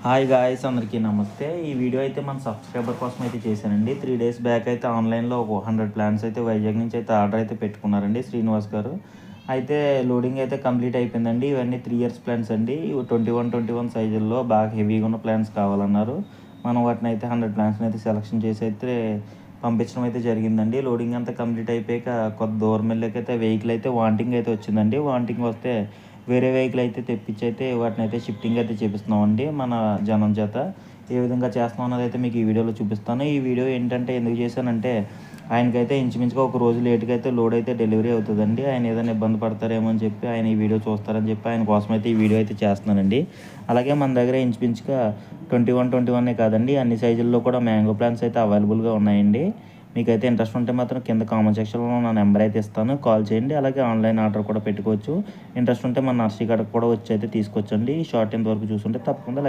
Hi guys, అందరికీ నమస్తే. ఈ వీడియో అయితే మన సబ్స్క్రైబర్ కోసం అయితే చేశానండి. 3 డేస్ బ్యాక్ అయితే ఆన్లైన్లో ఒక 100 ప్లాన్స్ అయితే వైజాగ్ నుంచి అయితే ఆర్డర్ అయితే పెట్టుకున్నారండి శ్రీనివాస్ గారు. అయితే లోడింగ్ అయితే కంప్లీట్ అయిపోయిందండి. ఇవన్నీ 3 ఇయర్స్ ప్లాన్స్ అండి. 21 సైజుల్లో బాగా హెవీగా ఉన్న ప్లాన్స్ కావాలన్నారు. మనం వాటిని అయితే 100 ప్లాన్స్ని అయితే సెలెక్షన్ చేసి అయితే పంపించడం అయితే జరిగిందండి. లోడింగ్ అంతా కంప్లీట్ అయిపోయాక కొద్ది దూరం వెళ్ళాకైతే వెహికల్ అయితే వాంటింగ్ అయితే వచ్చిందండి. వాంటింగ్ వస్తే వేరే వెహికల్ అయితే తెప్పించి అయితే వాటిని అయితే షిఫ్టింగ్ అయితే చేపిస్తున్నామండి మన జనం చేత. ఏ విధంగా చేస్తున్నాం అన్నది అయితే మీకు ఈ వీడియోలో చూపిస్తాను. ఈ వీడియో ఏంటంటే ఎందుకు చేశానంటే, ఆయనకైతే ఇంచుమించుగా ఒక రోజు లేట్గా అయితే లోడ్ అయితే డెలివరీ అవుతుందండి. ఆయన ఏదైనా ఇబ్బంది పడతారేమో అని చెప్పి ఆయన ఈ వీడియో చూస్తారని చెప్పి ఆయన కోసం అయితే ఈ వీడియో అయితే చేస్తున్నానండి. అలాగే మన దగ్గర ఇంచుమించుగా 21 కాదండి, అన్ని సైజుల్లో కూడా మ్యాంగో ప్లాంట్స్ అయితే అవైలబుల్గా ఉన్నాయండి. మీకైతే ఇంట్రెస్ట్ ఉంటే మాత్రం కింద కామెంట్ సెక్షన్లో నా నెంబర్ అయితే ఇస్తాను, కాల్ చేయండి. అలాగే ఆన్లైన్ ఆర్డర్ కూడా పెట్టుకోవచ్చు. ఇంట్రెస్ట్ ఉంటే మన నర్సరీ కాడకు కూడా వచ్చి అయితే తీసుకోవచ్చండి. ఈ షార్ట్ ఇంతవరకు చూస్తుంటే తప్పకుండా